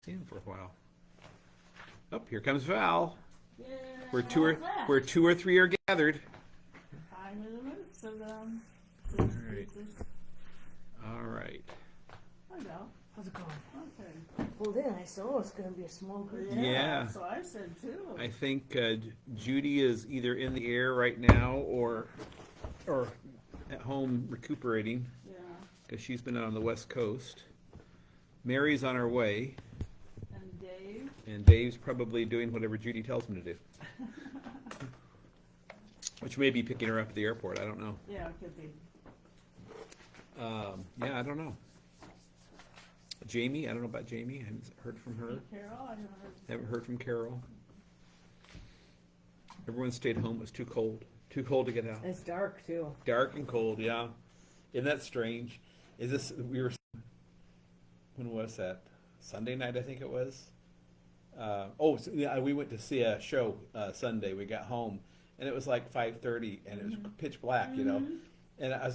Seen him for a while. Oh, here comes Val. Yeah, Where two or three are gathered. I'm in the midst of them. All right. All right. Hi, Val. How's it going? Okay. Well, then I saw it's going to be a small group. Yeah. So I said too. I think Judy is either in the air right now or at home recuperating Yeah. because she's been out on the West Coast. Mary's on her way, And Dave. and Dave's probably doing whatever Judy tells him to do, which may be picking her up at the airport. I don't know. Yeah, it could be. Yeah, I don't know. Jamie, I don't know about Jamie. I haven't heard from her. Carol, I haven't heard. Haven't heard from Carol. Everyone stayed home. It was too cold. Too cold to get out. It's dark, too. Dark and cold, yeah. Isn't that strange? When was that? Sunday night, I think it was. We went to see a show Sunday. We got home, and it was like 5:30, and it was pitch black, you know. And I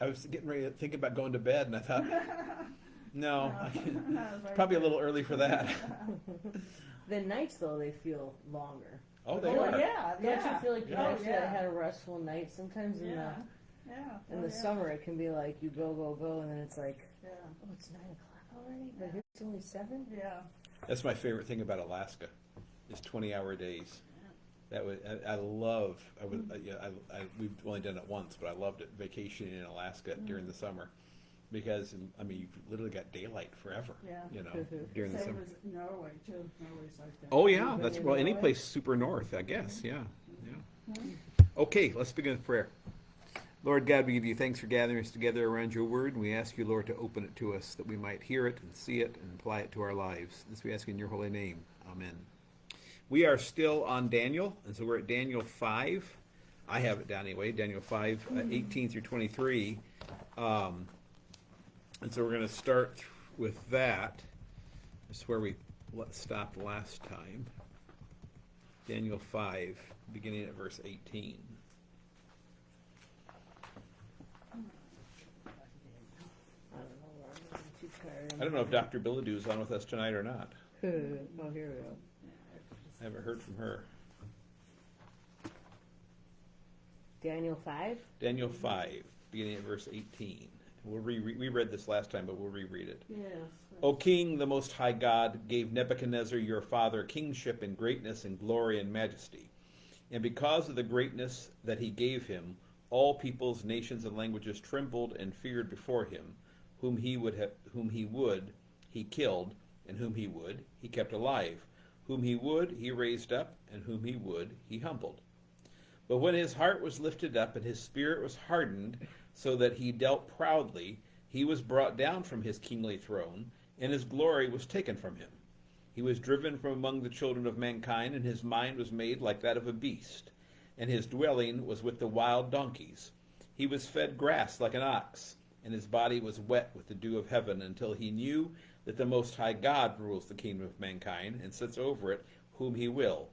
was getting ready to think about going to bed, and I thought, no, probably a little early for that. The nights, though, they feel longer. Oh, they Oh, are. yeah. Don't you feel like you Yeah. actually had a restful night? Sometimes Yeah. in the summer, it can be like you go, go, go, and then it's like, Yeah. oh, it's 9 o'clock already? But here it's only 7? Yeah. That's my favorite thing about Alaska, is 20-hour days. That was I love. We've only done it once, but I loved it vacationing in Alaska during the summer, because I mean you've literally got daylight forever. Yeah. You know, during the Same summer. as Norway too. Norway's like that. Oh yeah, Even that's in well any Norway? place super north, I guess. Yeah, yeah. Okay, let's begin with prayer. Lord God, we give you thanks for gathering us together around your word, and we ask you, Lord, to open it to us that we might hear it and see it and apply it to our lives. This we ask in your holy name. Amen. We are still on Daniel, and so we're at Daniel 5. I have it down anyway, Daniel 5, 18 through 23. And so we're going to start with that. That's where we stopped last time. Daniel 5, beginning at verse 18. I don't know. I'm too tired. I don't know if Dr. Billadoo is on with us tonight or not. Oh, here we go. I haven't heard from her. Daniel 5? Daniel 5, beginning at verse 18. We read this last time, but we'll reread it. Yes. O King, the Most High God, gave Nebuchadnezzar your father kingship and greatness and glory and majesty. And because of the greatness that he gave him, all peoples, nations, and languages trembled and feared before him. Whom he would, he killed, and whom he would, he kept alive. Whom he would, he raised up, and whom he would, he humbled. But when his heart was lifted up and his spirit was hardened, so that he dealt proudly, he was brought down from his kingly throne, and his glory was taken from him. He was driven from among the children of mankind, and his mind was made like that of a beast, and his dwelling was with the wild donkeys. He was fed grass like an ox, and his body was wet with the dew of heaven, until he knew that the Most High God rules the kingdom of mankind, and sets over it whom he will.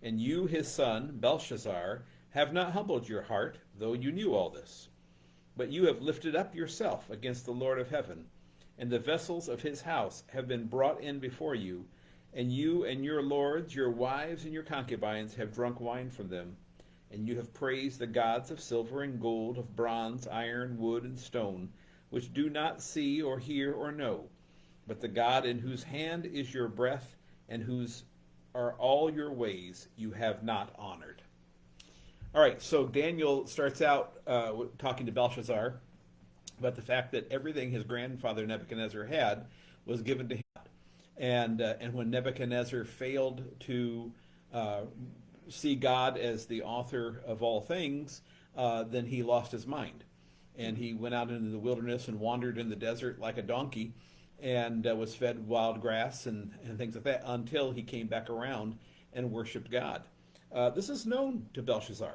And you, his son, Belshazzar, have not humbled your heart, though you knew all this. But you have lifted up yourself against the Lord of heaven, and the vessels of his house have been brought in before you, and you and your lords, your wives, and your concubines have drunk wine from them. And you have praised the gods of silver and gold, of bronze, iron, wood, and stone, which do not see or hear or know. But the God in whose hand is your breath, and whose are all your ways, you have not honored. All right, so Daniel starts out talking to Belshazzar about the fact that everything his grandfather Nebuchadnezzar had was given to him. And when Nebuchadnezzar failed to see God as the author of all things, then he lost his mind. And he went out into the wilderness and wandered in the desert like a donkey, and was fed wild grass and things like that, until he came back around and worshipped God. This is known to Belshazzar,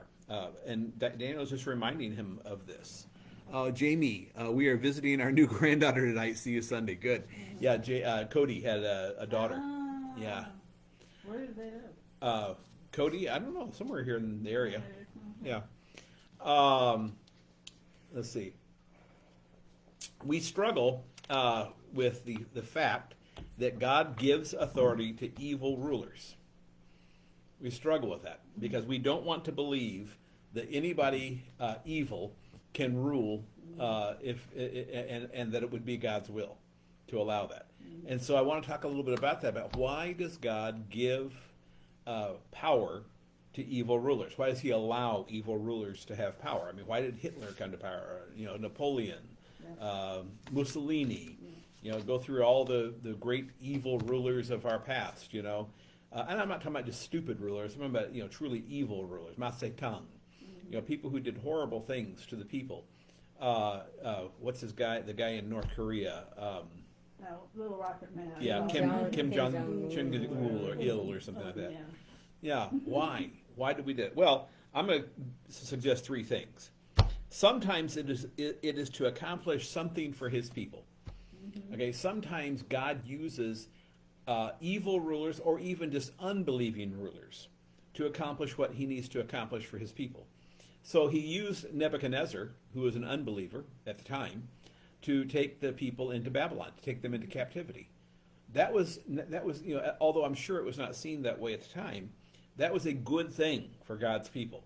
and Daniel is just reminding him of this. Jamie, we are visiting our new granddaughter tonight. See you Sunday. Good. Yeah, Cody had a daughter. Ah, Yeah. Where do they live? Cody, I don't know, somewhere here in the area. Yeah. Let's see. We struggle with the fact that God gives authority to evil rulers. We struggle with that because we don't want to believe that anybody evil can rule and that it would be God's will to allow that. And so I want to talk a little bit about that, about why does God give power to evil rulers? Why does he allow evil rulers to have power? I mean, why did Hitler come to power? Napoleon, Mussolini, go through all the great evil rulers of our past, and I'm not talking about just stupid rulers. I'm talking about, truly evil rulers, Mao Zedong, people who did horrible things to the people. What's the guy in North Korea? Little Rocket Man. Yeah, Kim Jong-il or ill or something like that. Yeah, why? Why did we do it? Well, I'm going to suggest three things. Sometimes it is to accomplish something for his people. Okay, sometimes God uses evil rulers or even just unbelieving rulers to accomplish what he needs to accomplish for his people. So he used Nebuchadnezzar, who was an unbeliever at the time, to take the people into Babylon, to take them into captivity. That was although I'm sure it was not seen that way at the time, that was a good thing for God's people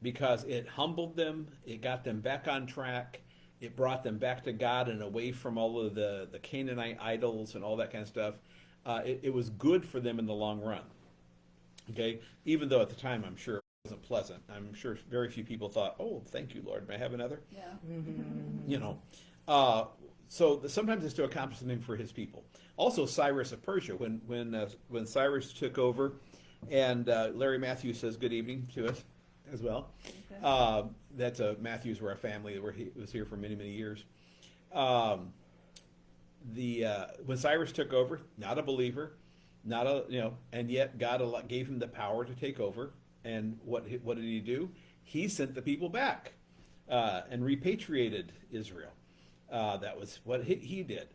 because it humbled them, it got them back on track, it brought them back to God and away from all of the Canaanite idols and all that kind of stuff. It was good for them in the long run. Okay, even though at the time I'm sure it wasn't pleasant. I'm sure very few people thought, "Oh, thank you, Lord. May I have another?" Yeah. So sometimes it's to accomplish something for his people. Also, Cyrus of Persia, when Cyrus took over, and Larry Matthews says good evening to us as well. Okay. That's Matthews were a family where he was here for many, many years. When Cyrus took over, not a believer, and yet God gave him the power to take over. And what did he do? He sent the people back and repatriated Israel. That was what he did.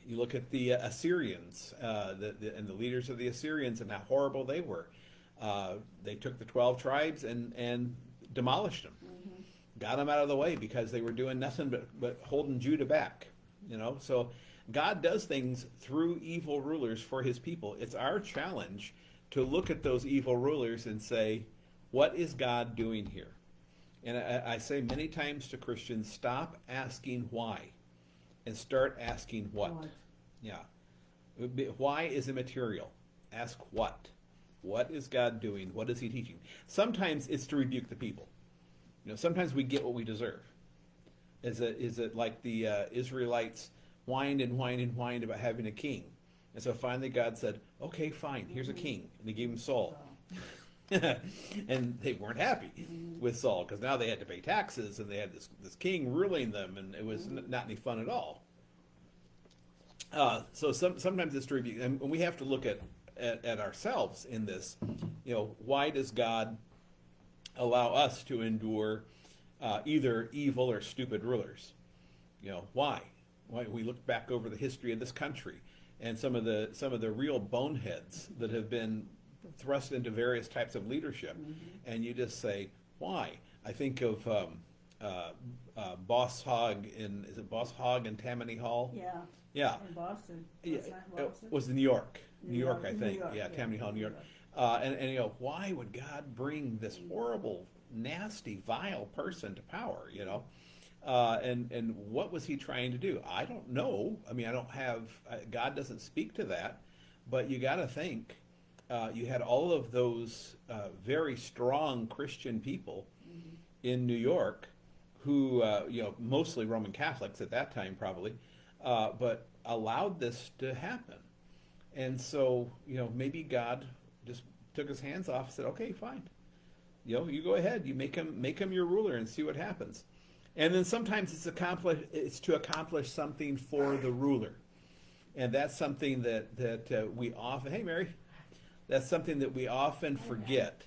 You look at the Assyrians and the leaders of the Assyrians and how horrible they were. They took the 12 tribes and demolished them, got them out of the way because they were doing nothing but holding Judah back. So God does things through evil rulers for his people. It's our challenge to look at those evil rulers and say, what is God doing here? And I say many times to Christians, stop asking why and start asking what. Yeah. Why is immaterial. Ask what. What is God doing? What is he teaching? Sometimes it's to rebuke the people. Sometimes we get what we deserve. Is it like the Israelites whined and whined and whined about having a king? And so finally God said, okay, fine, here's a king. And he gave him Saul. And they weren't happy with Saul because now they had to pay taxes and they had this king ruling them, and it was not any fun at all. So sometimes it's to rebuke, and we have to look at ourselves in this. Why does God allow us to endure either evil or stupid rulers? Why? Why? We look back over the history of this country and some of the real boneheads that have been thrust into various types of leadership, and you just say, why? I think of Boss Hogg in Tammany Hall? Yeah. In Boston. Yeah, Boston? it was New York. New York, I New think. York, Yeah, Tammany Hall, New York. And why would God bring this horrible, nasty, vile person to power? And what was he trying to do? I don't know. I mean, I don't have. God doesn't speak to that, but you got to think. You had all of those very strong Christian people in New York, who mostly Roman Catholics at that time, probably, but allowed this to happen. And so, maybe God just took his hands off and said, okay, fine. You go ahead. You make him your ruler and see what happens. And then sometimes it's to accomplish something for the ruler. And that's something that we often, hey, Mary, that's something that we often forget.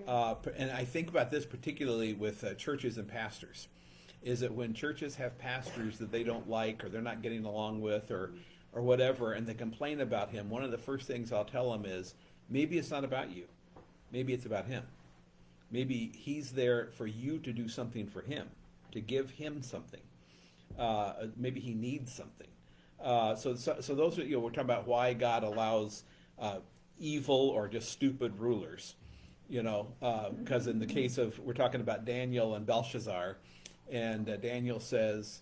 And I think about this particularly with churches and pastors, is that when churches have pastors that they don't like or they're not getting along with or whatever, and they complain about him, one of the first things I'll tell them is, maybe it's not about you. Maybe it's about him. Maybe he's there for you to do something for him, to give him something. Maybe he needs something. So those are, we're talking about why God allows evil or just stupid rulers, because in the case of, we're talking about Daniel and Belshazzar, and Daniel says,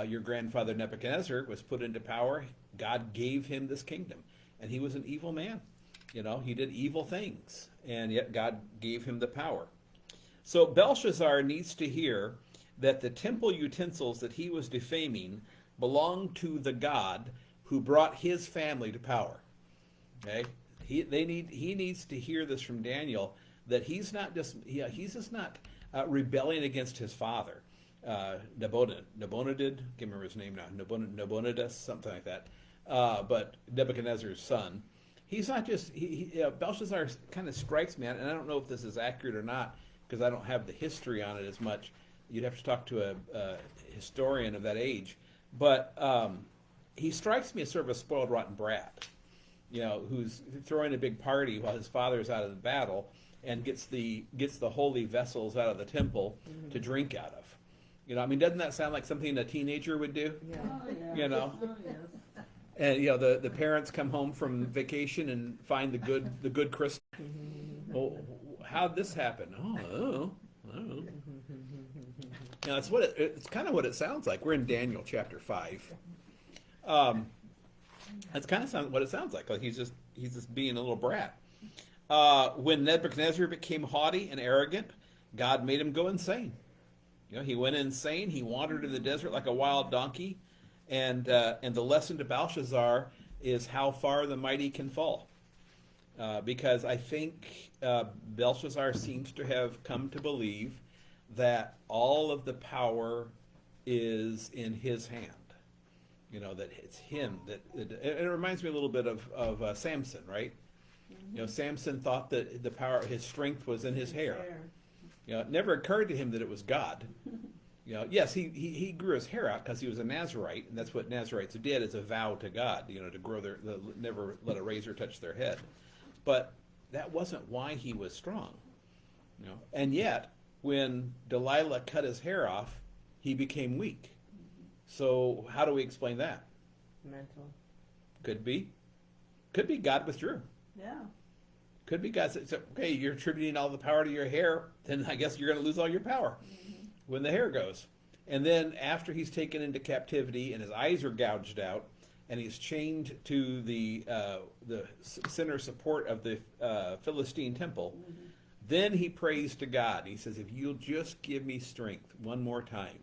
your grandfather Nebuchadnezzar was put into power. God gave him this kingdom, and he was an evil man. He did evil things, and yet God gave him the power. So Belshazzar needs to hear that the temple utensils that he was defaming belong to the God who brought his family to power. Okay, he needs to hear this from Daniel, that he's just not rebelling against his father, Nabonidus, can't remember his name now, Nabonidus, something like that, but Nebuchadnezzar's son. He's not just Belshazzar kind of strikes me, and I don't know if this is accurate or not because I don't have the history on it as much. You'd have to talk to a historian of that age, but he strikes me as sort of a spoiled, rotten brat, who's throwing a big party while his father's out of the battle, and gets the holy vessels out of the temple to drink out of. Doesn't that sound like something a teenager would do? Yeah. Oh, yeah. Oh, yes. And the parents come home from vacation and find the good crystal. Well, how'd this happen? Oh. It's kind of what it sounds like. We're in Daniel chapter 5. That's kind of what it sounds like. Like he's just being a little brat. When Nebuchadnezzar became haughty and arrogant, God made him go insane. He went insane. He wandered in the desert like a wild donkey. And the lesson to Belshazzar is how far the mighty can fall. Because I think Belshazzar seems to have come to believe that all of the power is in his hand. That it's him. It reminds me a little bit of Samson, right? Mm-hmm. Samson thought that the power, his strength was in his hair. It never occurred to him that it was God. Yes, he grew his hair out because he was a Nazarite, and that's what Nazarites did as a vow to God, to grow never let a razor touch their head. But that wasn't why he was strong. And yet, when Delilah cut his hair off, he became weak. So how do we explain that? Mental. Could be. Could be God withdrew. Yeah. Could be God said, okay, you're attributing all the power to your hair, then I guess you're going to lose all your power when the hair goes. And then after he's taken into captivity and his eyes are gouged out and he's chained to the center support of the Philistine temple, then he prays to God. He says, if you'll just give me strength one more time,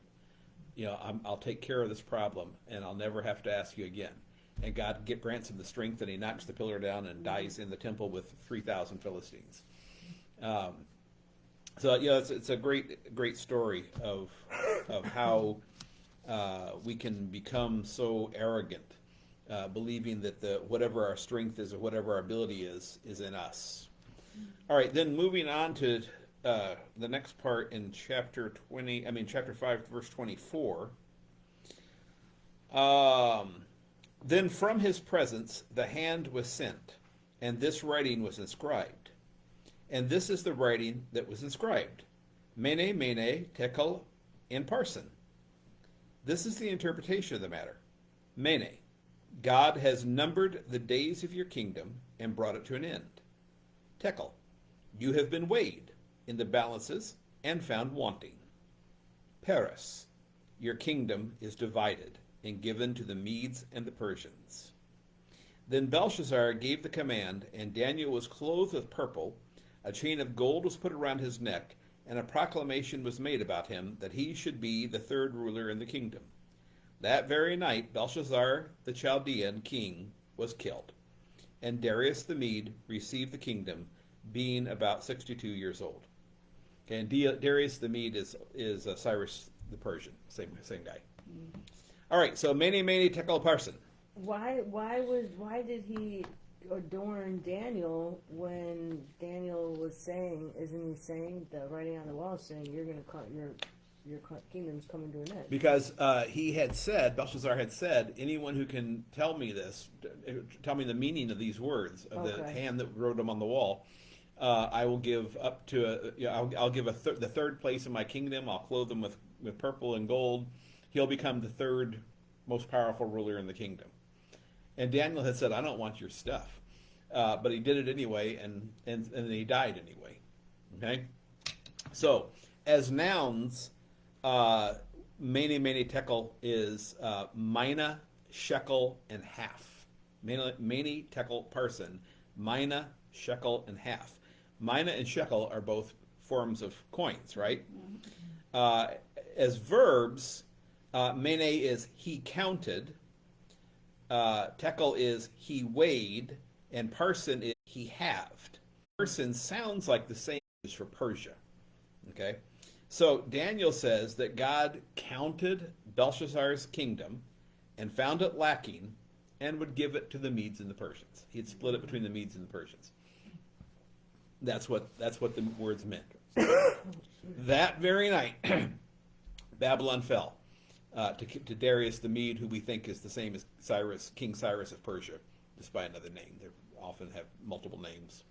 I'll take care of this problem and I'll never have to ask you again. And God grants him the strength, and he knocks the pillar down and dies in the temple with 3,000 Philistines. It's a great story of how we can become so arrogant, believing that whatever our strength is or whatever our ability is in us. All right, then moving on to the next part in chapter 5, verse 24. Then from his presence the hand was sent, and this writing was inscribed. And this is the writing that was inscribed: Mene, Mene, Tekel, and Parsin. This is the interpretation of the matter. Mene, God has numbered the days of your kingdom and brought it to an end. Tekel, you have been weighed in the balances and found wanting. Paris, your kingdom is divided and given to the Medes and the Persians. Then Belshazzar gave the command, and Daniel was clothed with purple. A chain of gold was put around his neck, and a proclamation was made about him that he should be the third ruler in the kingdom. That very night Belshazzar the Chaldean king was killed, and Darius the Mede received the kingdom, being about 62 years old. Okay, and Darius the Mede is Cyrus the Persian, same guy. All right, so Mene, Mene, Tekel, Parsin. Why did he adorn Daniel when Daniel was saying, isn't he saying, the writing on the wall saying your kingdom's coming to an end? Because Belshazzar had said, anyone who can tell me this, tell me the meaning of these words, of the hand that wrote them on the wall, I will give up to, I'll give the third place in my kingdom. I'll clothe them with purple and gold. He'll become the third most powerful ruler in the kingdom. And Daniel had said, I don't want your stuff. But he did it anyway, and he died anyway. Okay? So, as nouns, mene tekel is mina, shekel, and half. Mene tekel parson, mina, shekel, and half. Mina and shekel are both forms of coins, right? As verbs, mene is he counted, tekel is he weighed, and parson is he halved. Parson sounds like the same as for Persia. Okay? So Daniel says that God counted Belshazzar's kingdom and found it lacking and would give it to the Medes and the Persians. He'd split it between the Medes and the Persians. That's what the words meant. That very night, Babylon fell to Darius the Mede, who we think is the same as Cyrus, King Cyrus of Persia, just by another name. They often have multiple names.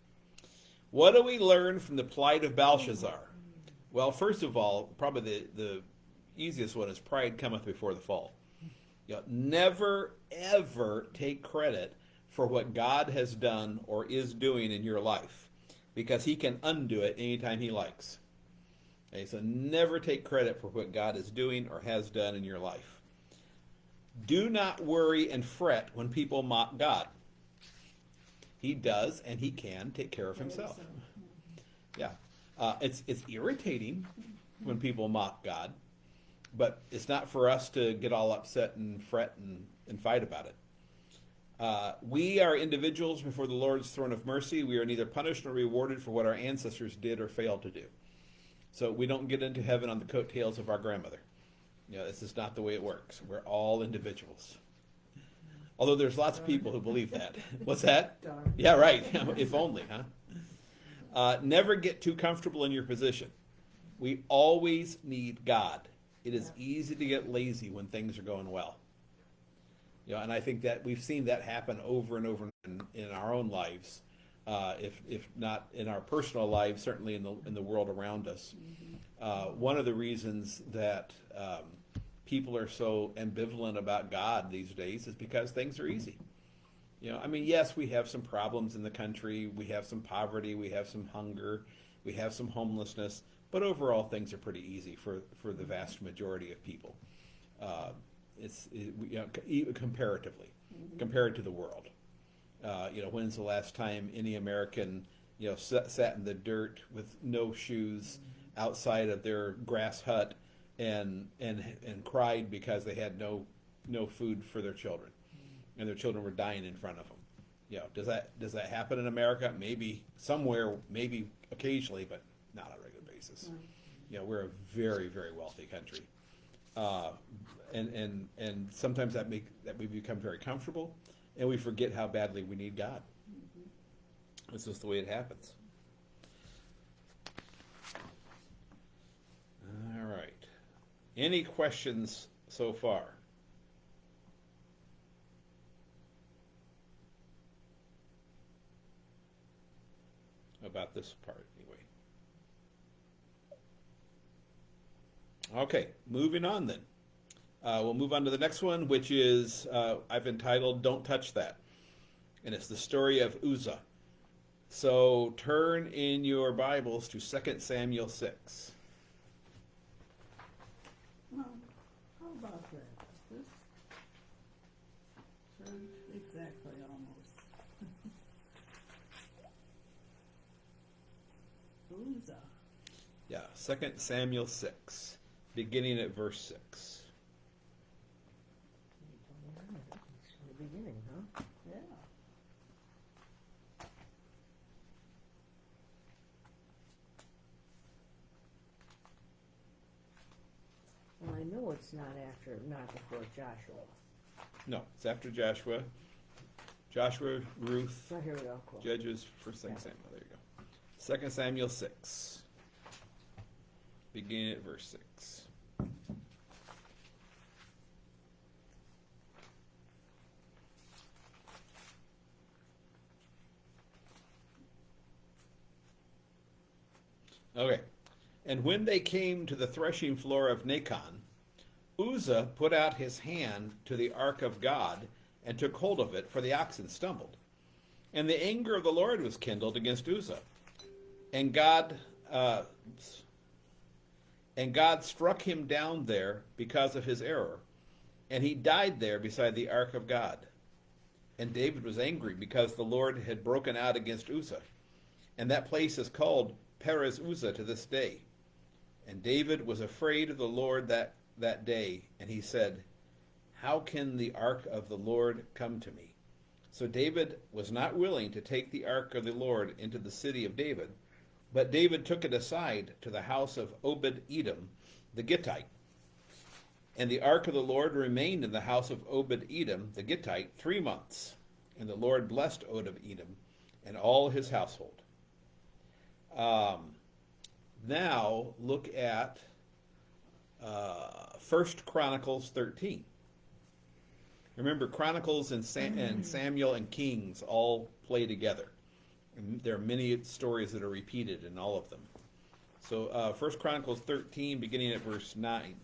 What do we learn from the plight of Belshazzar? Well, first of all, probably the easiest one is pride cometh before the fall. Never, ever take credit for what God has done or is doing in your life, because he can undo it anytime he likes. Okay, so never take credit for what God is doing or has done in your life. Do not worry and fret when people mock God. He does and he can take care of himself. Yeah. It's irritating when people mock God, but it's not for us to get all upset and fret and fight about it. We are individuals before the Lord's throne of mercy. We are neither punished nor rewarded for what our ancestors did or failed to do. So we don't get into heaven on the coattails of our grandmother. This is not the way it works. We're all individuals. Although there's lots of people who believe that. What's that? Darn. Yeah, right. If only, huh? Never get too comfortable in your position. We always need God. It is easy to get lazy when things are going well. And I think that we've seen that happen over and over in our own lives. If not in our personal lives, certainly in the world around us. One of the reasons that people are so ambivalent about God these days is because things are easy. Yes, we have some problems in the country. We have some poverty. We have some hunger. We have some homelessness. But overall, things are pretty easy for the vast majority of people. Comparatively, compared to the world. When's the last time any American, sat in the dirt with no shoes outside of their grass hut and cried because they had no food for their children, and their children were dying in front of them? Does that happen in America? Maybe somewhere, maybe occasionally, but not on a regular basis. We're a very, very wealthy country, and sometimes that we become very comfortable. And we forget how badly we need God. It's just the way it happens. All right. Any questions so far? About this part, anyway. Okay, moving on then. We'll move on to the next one, which is, I've entitled, Don't Touch That. And it's the story of Uzzah. So turn in your Bibles to 2 Samuel 6. Well, how about that? This says exactly almost. Uzzah. Yeah, 2 Samuel 6, beginning at verse 6. The beginning, huh? Yeah. Well, I know it's not before Joshua. No, it's after Joshua. Joshua, Ruth, Oh, here we go. Cool. Judges, 1 Samuel. There you go. 2 Samuel 6, beginning at verse 6. Okay. And when they came to the threshing floor of Nacon, Uzzah put out his hand to the ark of God and took hold of it, for the oxen stumbled. And the anger of the Lord was kindled against Uzzah. And God struck him down there because of his error. And he died there beside the ark of God. And David was angry because the Lord had broken out against Uzzah. And that place is called Perez Uzzah to this day. And David was afraid of the Lord that day, and he said, "How can the ark of the Lord come to me?" So David was not willing to take the ark of the Lord into the city of David, but David took it aside to the house of Obed-Edom the Gittite. And the ark of the Lord remained in the house of Obed-Edom the Gittite 3 months. And the Lord blessed Obed-Edom and all his household. Now look at 1 Chronicles 13. Remember, Chronicles and Samuel and Kings all play together. And there are many stories that are repeated in all of them. So 1 Chronicles 13, beginning at verse 9.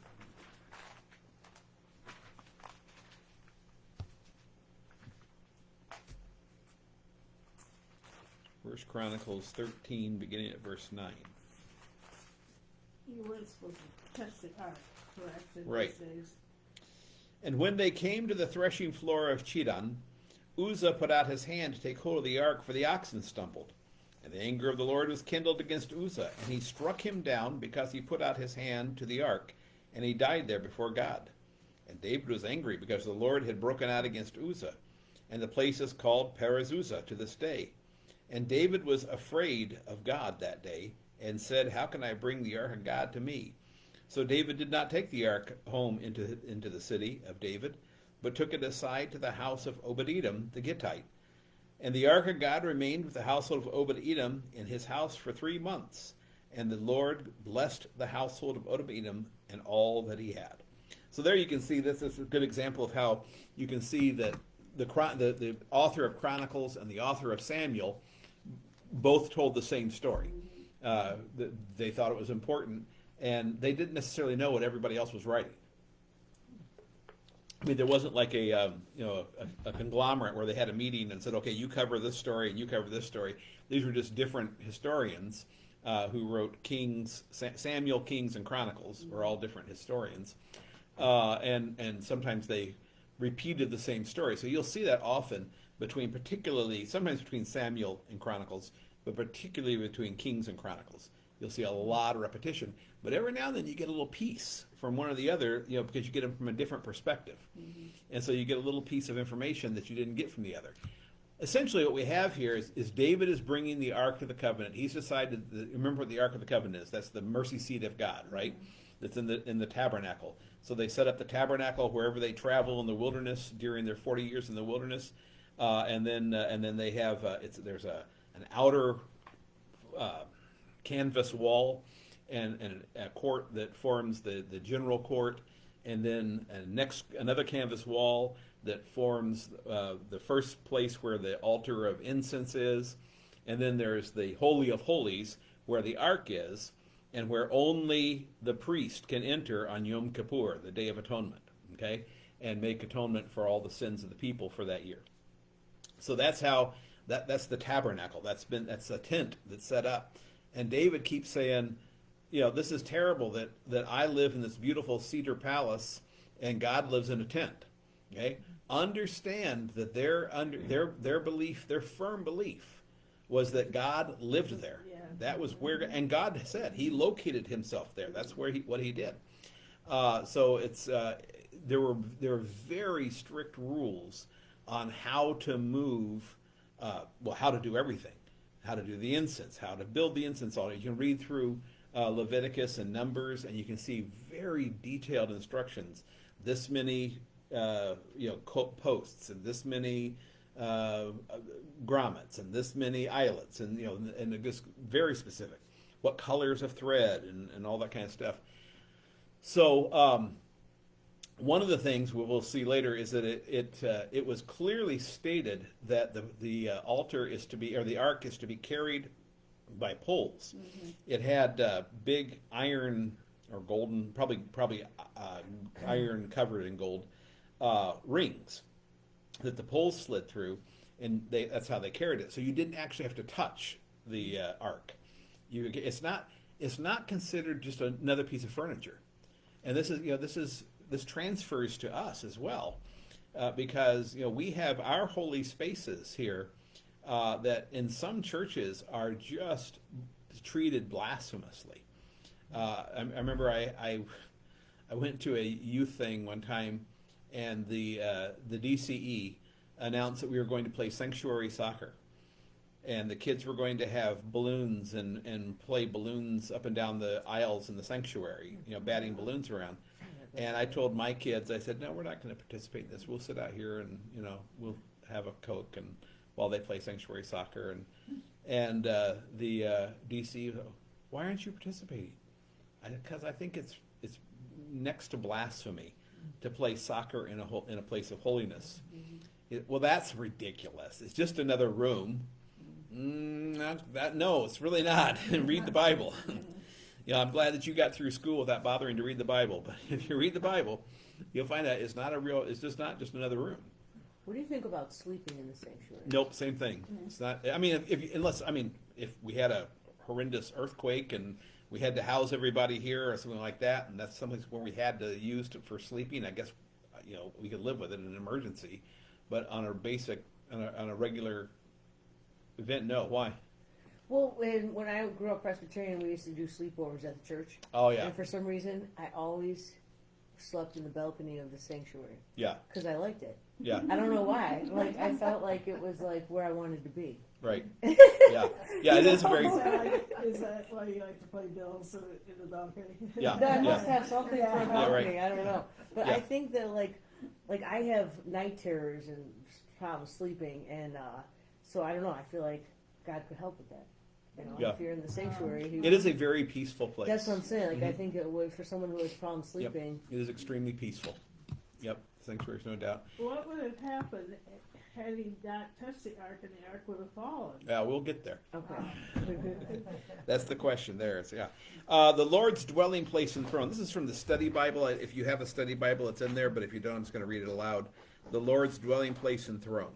First Chronicles 13, beginning at verse 9. You weren't supposed to touch the ark, correct? In Right. these days. And when they came to the threshing floor of Chidon, Uzzah put out his hand to take hold of the ark, for the oxen stumbled. And the anger of the Lord was kindled against Uzzah, and he struck him down because he put out his hand to the ark, and he died there before God. And David was angry because the Lord had broken out against Uzzah, and the place is called Perez Uzzah to this day. And David was afraid of God that day, and said, "How can I bring the ark of God to me?" So David did not take the ark home into the city of David, but took it aside to the house of Obed-Edom the Gittite. And the ark of God remained with the household of Obed-Edom in his house for 3 months. And the Lord blessed the household of Obed-Edom and all that he had. So there you can see, this is a good example of how you can see that the author of Chronicles and the author of Samuel both told the same story. They thought it was important, and they didn't necessarily know what everybody else was writing. I mean, there wasn't like a conglomerate where they had a meeting and said, "Okay, you cover this story and you cover this story." These were just different historians who wrote Kings, Samuel, Kings, and Chronicles were all different historians, and sometimes they repeated the same story. So you'll see that often sometimes between Samuel and Chronicles, but particularly between Kings and Chronicles. You'll see a lot of repetition, but every now and then you get a little piece from one or the other, because you get them from a different perspective. Mm-hmm. And so you get a little piece of information that you didn't get from the other. Essentially what we have here is David is bringing the Ark of the Covenant. He's decided, remember what the Ark of the Covenant is. That's the mercy seat of God, right? Mm-hmm. That's in the tabernacle. So they set up the tabernacle wherever they travel in the wilderness during their 40 years in the wilderness. And then they have, there's an outer canvas wall and a court that forms the general court, and then another canvas wall that forms the first place where the altar of incense is, and then there's the Holy of Holies where the Ark is, and where only the priest can enter on Yom Kippur, the Day of Atonement, okay, and make atonement for all the sins of the people for that year. So that's how that's the tabernacle. That's a tent that's set up. And David keeps saying, this is terrible that I live in this beautiful cedar palace and God lives in a tent. Okay? Understand that their belief, their firm belief, was that God lived there. Yeah. That was where, and God said he located himself there. That's what he did. So it's there were very strict rules on how to move, how to do everything, how to do the incense, how to build the incense altar. You can read through Leviticus and Numbers, and you can see very detailed instructions. This many, posts, and this many grommets, and this many eyelets, and and just very specific. What colors of thread, and all that kind of stuff. So. One of the things we will see later is that it was clearly stated that the altar is to be, or the ark is to be carried by poles. Mm-hmm. It had big iron or golden, probably iron covered in gold rings that the poles slid through, and that's how they carried it. So you didn't actually have to touch the ark. It's not considered just another piece of furniture, and this transfers to us as well, because we have our holy spaces here that in some churches are just treated blasphemously. I remember I went to a youth thing one time, and the DCE announced that we were going to play sanctuary soccer, and the kids were going to have balloons and play balloons up and down the aisles in the sanctuary, batting balloons around. And I told my kids, I said, no, we're not going to participate in this. We'll sit out here and we'll have a Coke and while they play sanctuary soccer. And the DC, why aren't you participating? Because I think it's next to blasphemy to play soccer in a place of holiness. Well, that's ridiculous. It's just another room. No, it's really not. Read the Bible. I'm glad that you got through school without bothering to read the Bible. But if you read the Bible, you'll find that it's just not just another room. What do you think about sleeping in the sanctuary? Nope, same thing. It's not. I mean, if we had a horrendous earthquake and we had to house everybody here or something like that, and that's something where we had to use for sleeping, I guess we could live with it in an emergency. But on a regular event, no. Why? Well, when I grew up Presbyterian, we used to do sleepovers at the church. Oh, yeah. And for some reason, I always slept in the balcony of the sanctuary. Yeah. Because I liked it. Yeah. I don't know why. I felt like it was where I wanted to be. Right. Yeah. Yeah, it is very... Is that why you like to play bills in the balcony? Yeah. That must have something for a balcony. Yeah, right. I don't know. But Yeah. I think that I have night terrors and problems sleeping, and so I don't know. I feel like God could help with that. Yeah. If you're in the sanctuary, It is a very peaceful place. that's what I'm saying. I think it would for someone who has problems sleeping. Yep. It is extremely peaceful. Yep. Sanctuaries, no doubt. What would have happened had he not touched the ark and the ark would have fallen? Yeah, we'll get there. Okay. That's the question there. The Lord's dwelling place and throne. This is from the study Bible. If you have a study Bible, it's in there, but if you don't, I'm just going to read it aloud. The Lord's dwelling place and throne.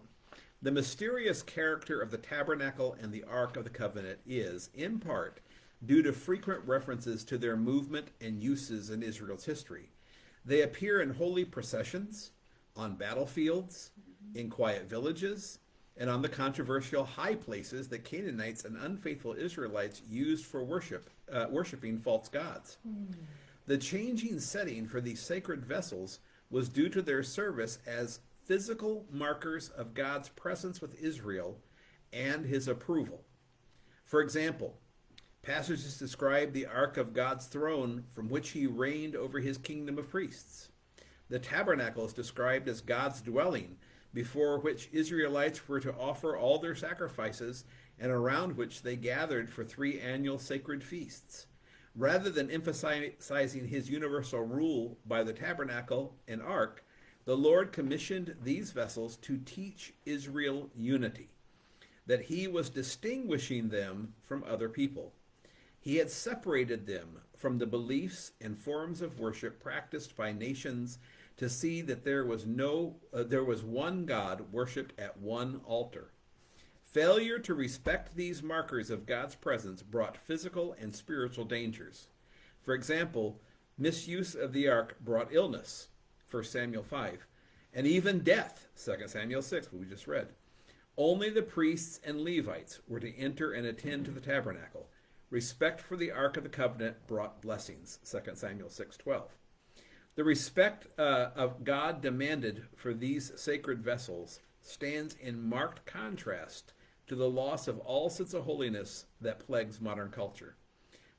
The mysterious character of the tabernacle and the Ark of the Covenant is, in part, due to frequent references to their movement and uses in Israel's history. They appear in holy processions, on battlefields, in quiet villages, and on the controversial high places that Canaanites and unfaithful Israelites used for worshiping false gods. The changing setting for these sacred vessels was due to their service as physical markers of God's presence with Israel and his approval. For example, passages describe the ark of God's throne from which he reigned over his kingdom of priests. The tabernacle is described as God's dwelling, before which Israelites were to offer all their sacrifices and around which they gathered for 3 annual sacred feasts. Rather than emphasizing his universal rule by the tabernacle and ark, the Lord commissioned these vessels to teach Israel unity, that he was distinguishing them from other people. He had separated them from the beliefs and forms of worship practiced by nations to see that there was one God worshipped at one altar. Failure to respect these markers of God's presence brought physical and spiritual dangers. For example, misuse of the ark brought illness, 1 Samuel 5, and even death, 2 Samuel 6, what we just read. Only the priests and Levites were to enter and attend to the tabernacle. Respect for the Ark of the Covenant brought blessings, 2 Samuel 6:12. The respect of God demanded for these sacred vessels stands in marked contrast to the loss of all sense of holiness that plagues modern culture.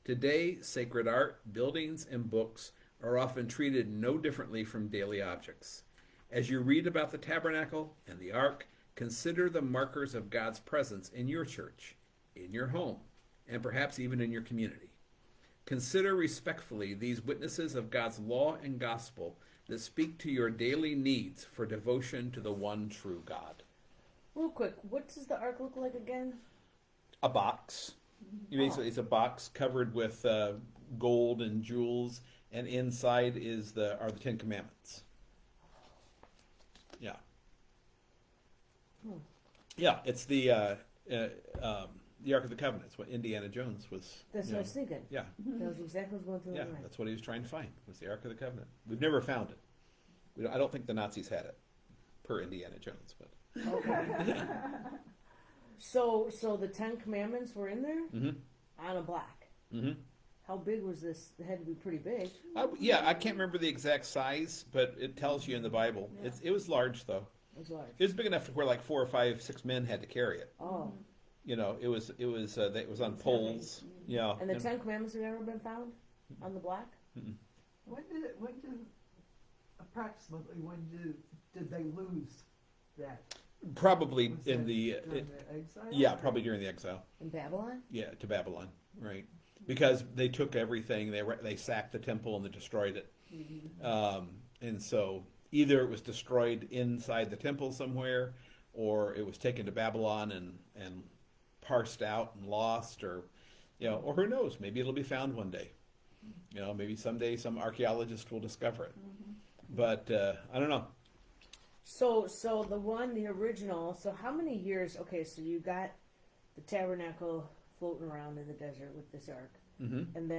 Today, sacred art, buildings, and books are often treated no differently from daily objects. As you read about the tabernacle and the ark, consider the markers of God's presence in your church, in your home, and perhaps even in your community. Consider respectfully these witnesses of God's law and gospel that speak to your daily needs for devotion to the one true God. Real quick, what does the ark look like again? A box. Basically, it's a box covered with gold and jewels, and inside are the Ten Commandments. Yeah. Yeah, it's the Ark of the Covenant. It's what Indiana Jones was. That's what I was thinking. Yeah, That was exactly what was going through yeah, my mind. that's what he was trying to find. Was the Ark of the Covenant? We've never found it. I don't think the Nazis had it, per Indiana Jones. But Okay. So the Ten Commandments were in there on a plaque. mm-hmm. How big was this? It had to be pretty big. I can't remember the exact size, but it tells you in the Bible. Yeah. It was large, though. It was large. It was big enough to where like 4 or 5, 6 men had to carry it. Oh. You know, it was on poles. Yeah. And the Ten Commandments have never been found on the plaque? When did approximately did they lose that? Probably Was in that the during the exile? yeah, probably during the exile. In Babylon? Yeah, to Babylon, right? Because they took everything. They sacked the temple and they destroyed it. And so either it was destroyed inside the temple somewhere, or it was taken to Babylon and parsed out and lost, or or who knows? Maybe it'll be found one day. Maybe someday some archaeologist will discover it. But I don't know. So the original, so how many years, okay, so you got the tabernacle floating around in the desert with this ark. Mm-hmm. And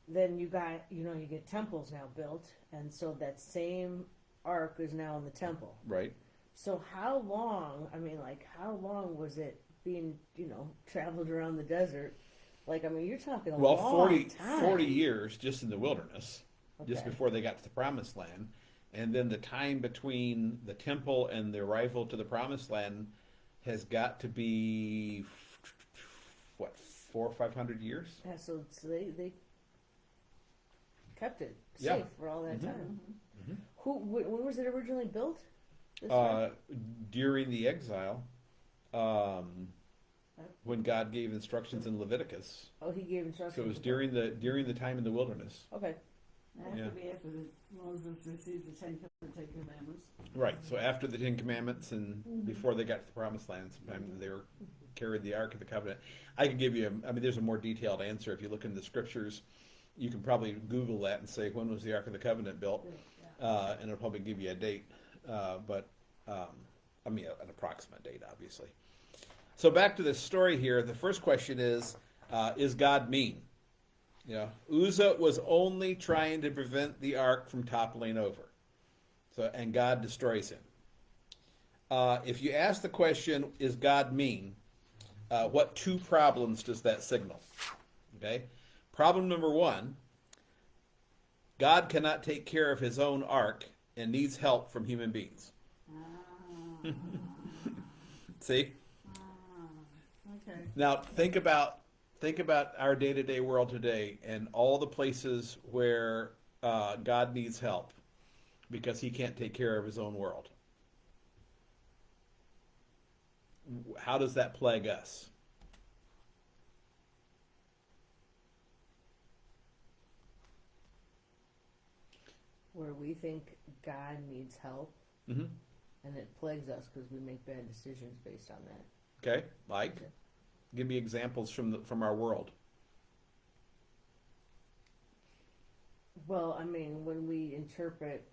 then you got, you get temples now built, and so that same ark is now in the temple. Right. So how long was it being, traveled around the desert? You're talking a Well, long time. 40 years just in the wilderness, just Okay. before they got to the promised land. And then the time between the temple and the arrival to the promised land has got to be, what, 400 or 500 years? Yeah, so they kept it Yeah. safe for all that Mhm. time. Mhm. When was it originally built? This ark? During the exile, when God gave instructions in Leviticus. Oh, he gave instructions. So it was during the time in the wilderness. Okay. That has Yeah. to be after Moses received the Ten Commandments. Right. So after the Ten Commandments and before they got to the Promised Land, sometime they were carried the Ark of the Covenant. I can give you. There's a more detailed answer if you look in the Scriptures. You can probably Google that and say when was the Ark of the Covenant built, and it'll probably give you a date. But an approximate date, obviously. So back to this story here. The first question is God mean? Uzzah was only trying to prevent the ark from toppling over. And God destroys him. If you ask the question, is God mean? What two problems does that signal? Okay. Problem number one, God cannot take care of his own ark and needs help from human beings. See? Okay. Now think about our day-to-day world today and all the places where God needs help because he can't take care of his own world. How does that plague us? Where we think God needs help, Mm-hmm. and it plagues us because we make bad decisions based on that. Okay, like, give me examples from our world. Well, when we interpret,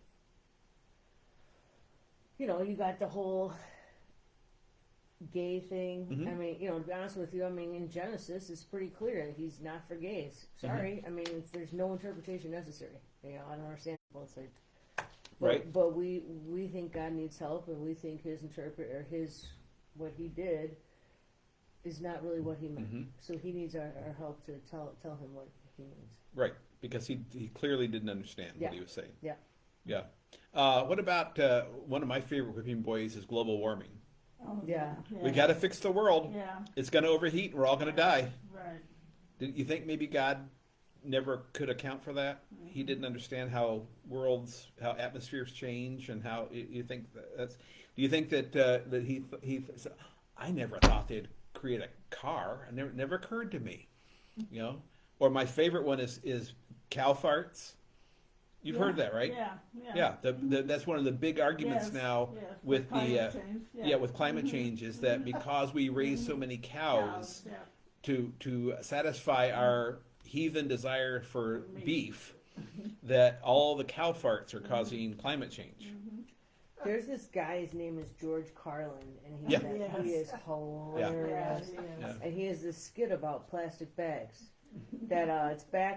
you got the whole gay thing. Mhm. To be honest with you, in Genesis, it's pretty clear that he's not for gays. Sorry, there's no interpretation necessary. I don't understand both sides. Right. But we think God needs help, and we think his what he did is not really what he meant. Mhm. So he needs our help to tell him what he means. Right, because he clearly didn't understand Yeah. what he was saying. Yeah. Yeah. What about one of my favorite whipping boys is global warming. Oh, Yeah. We got to fix the world. Yeah. It's going to overheat, and we're all going to die. Right. Did you think maybe God never could account for that? He didn't understand how atmospheres change, and how you think that's. Do you think that he? I never thought they'd create a car. It never occurred to me. Or my favorite one is cow farts. You've heard that, right? Yeah. Yeah. That's one of the big arguments Yes, now yes, with climate the change. with climate change is that because we raise so many cows, Yeah. to satisfy our heathen desire for beef, that all the cow farts are causing climate change. There's this guy, his name is George Carlin, and Yeah. he is hilarious. Yeah. And he has this skit about plastic bags. That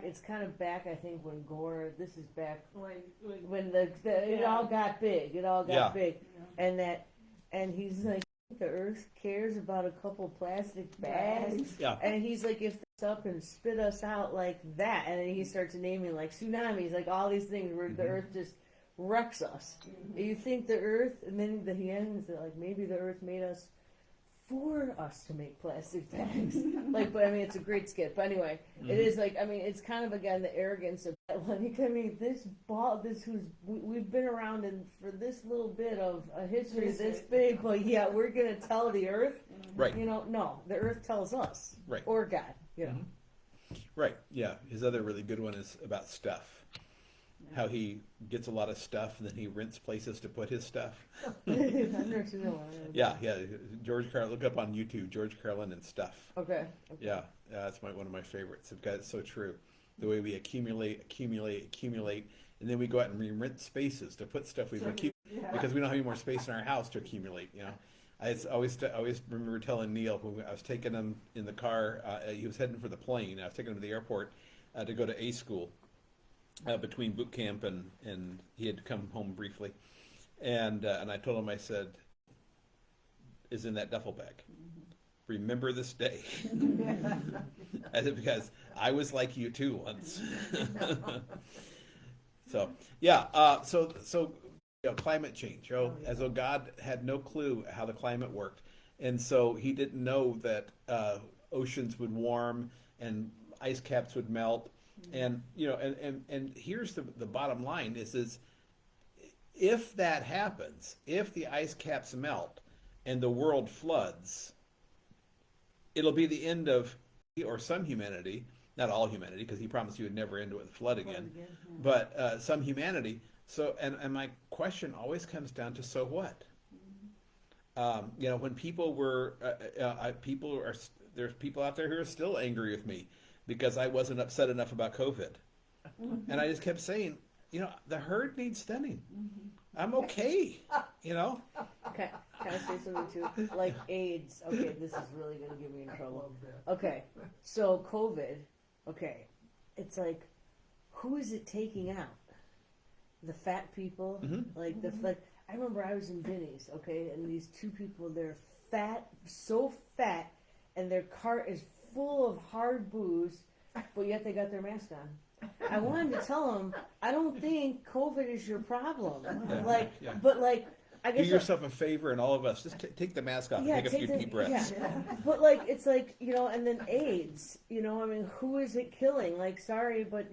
it's kind of back, I think, when Gore, this is back when it all got big. It all got Yeah. big. And he's like, the earth cares about a couple plastic bags. Yeah. And he's like, if this up and spit us out like that. And then he starts naming like tsunamis, like all these things where the earth just wrecks us. You think the earth, and then he ends it like, maybe the earth made us for us to make plastic bags. But I mean, it's a great skit. But anyway, it is like, I mean, it's kind of again the arrogance of, I mean, we've been around for this little bit of a history this big, but yeah, we're gonna tell the earth, Right. no, the earth tells us, Right. or God, Right. Yeah. His other really good one is about stuff. How he gets a lot of stuff and then he rents places to put his stuff. Yeah. George Carlin. Look up on YouTube, George Carlin and stuff. Okay. Yeah, that's one of my favorites because it's so true. The way we accumulate, and then we go out and we rent spaces to put stuff we've accumulated because we don't have any more space in our house to accumulate. I always remember telling Neil when I was taking him in the car. He was heading for the plane. I was taking him to the airport to go to A school between boot camp and he had to come home briefly, and I told him, I said, is in that duffel bag. Remember this day. I said, because I was like you too once. So yeah, so climate change. As though God had no clue how the climate worked, and so He didn't know that oceans would warm and ice caps would melt, and and here's the bottom line is if that happens, if the ice caps melt and the world floods, it'll be the end of, or some humanity, not all humanity, because He promised He would never end it with a flood again, but some humanity. So, and my question always comes down to, so what? When people were, there's people out there who are still angry with me because I wasn't upset enough about COVID. And I just kept saying, the herd needs thinning. I'm okay, Okay, can I say something too? Like AIDS. Okay, this is really going to get me in trouble. Okay, so COVID. Okay, it's like, who is it taking out? The fat people, like I remember I was in Vinny's, okay, and these two people, they're fat, so fat, and their cart is full of hard booze, but yet they got their mask on. I wanted to tell them, I don't think COVID is your problem. But I guess do yourself a favor, and all of us, just take the mask off and take a few deep breaths. Yeah. But it's like, and then AIDS, I mean, who is it killing? Like, sorry, but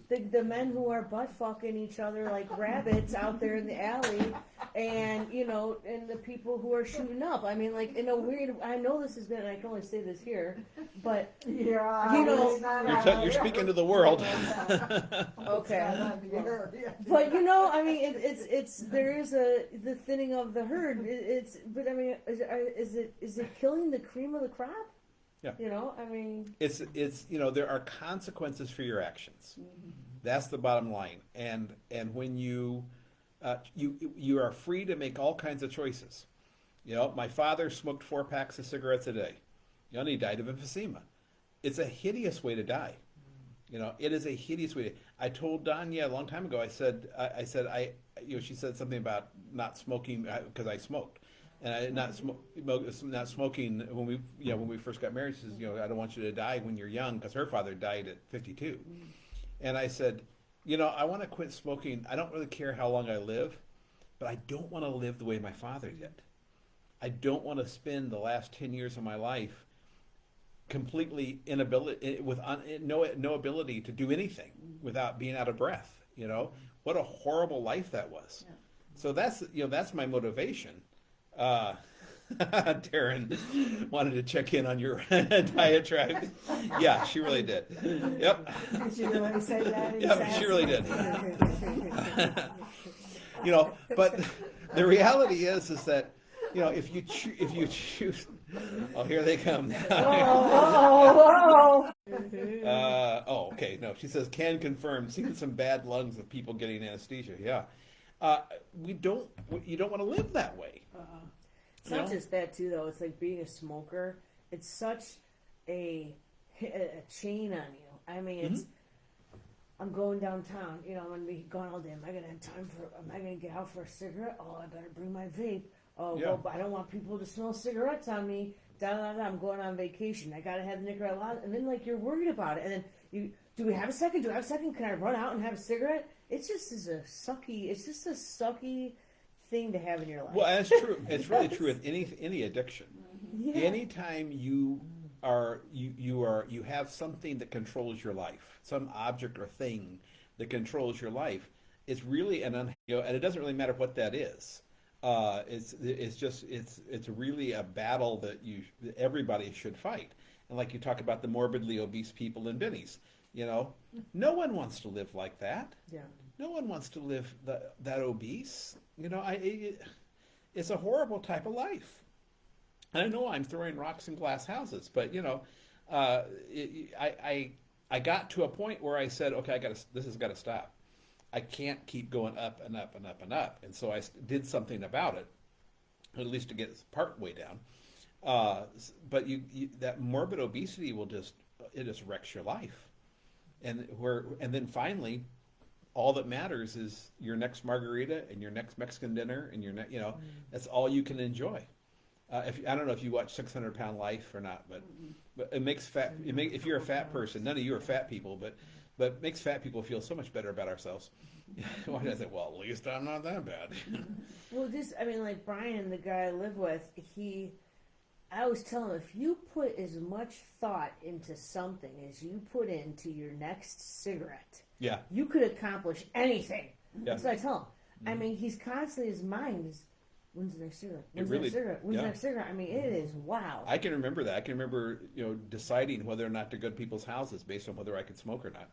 the men who are butt fucking each other like rabbits out there in the alley, and and the people who are shooting up. I mean, like, in a weird. I know this is gonna. I can only say this here, but you're speaking to the world. Okay. But I mean, it's there is the thinning of the herd. But I mean, is it killing the cream of the crop? Yeah. I mean, it's there are consequences for your actions. That's the bottom line. And when you are free to make all kinds of choices. My father smoked 4 packs of cigarettes a day. And he died of emphysema. It's a hideous way to die. It is a hideous way. I told Danya a long time ago. I said she said something about not smoking because I smoked. And I not smoking when we first got married. She says, I don't want you to die when you're young, because her father died at 52. And I said, I want to quit smoking. I don't really care how long I live, but I don't want to live the way my father did. I don't want to spend the last 10 years of my life completely with no ability to do anything without being out of breath. What a horrible life that was. Yeah. So that's my motivation. Darren wanted to check in on your diatribe. Yeah, she really did. Yep. Did she really say that? Yep, she really did. But the reality is that if you choose, Oh, here they come now. Oh, Okay. No, she says, can confirm, seen some bad lungs of people getting anesthesia. Yeah. We don't, you don't want to live that way. It's not just that too, though. It's like being a smoker. It's such a chain on you. I mean, it's. I'm going downtown. You know, I'm gonna be gone all day. Am I gonna have time for? Am I gonna get out for a cigarette? Oh, I better bring my vape. Oh, Yeah. well, but I don't want people to smell cigarettes on me. Da da da. I'm going on vacation. I gotta have the Nicaragua. And then like you're worried about it. And then you do we have a second? Do I have a second? Can I run out and have a cigarette? It's just a sucky thing to have in your life. Well, that's true. It's really true with any addiction. Yeah. Anytime you have something that controls your life, some object or thing that controls your life, it's really and it doesn't really matter what that is. It's really a battle that everybody should fight. And like you talk about the morbidly obese people in Benny's, no one wants to live like that. Yeah. No one wants to live that obese. It's a horrible type of life. And I know I'm throwing rocks in glass houses, but I got to a point where I said, okay, this has got to stop. I can't keep going up and up and up and up. And so I did something about it, at least to get it part way down. But that morbid obesity it just wrecks your life. And then finally, all that matters is your next margarita and your next Mexican dinner and that's all you can enjoy. I don't know if you watch 600 Pound Life or not, but it makes fat. If you're a fat person, none of you are fat people, but it makes fat people feel so much better about ourselves. Why did I say, well, at least I'm not that bad. Well, like Brian, the guy I live with, I always tell him, if you put as much thought into something as you put into your next cigarette, Yeah. you could accomplish anything. Yeah. That's what I tell him. I mean, he's constantly, his mind is, when's the next cigarette? When's the really- next cigarette? When's yeah. the next cigarette? I mean, it is wow. I can remember that. I can remember, deciding whether or not to go to people's houses based on whether I could smoke or not.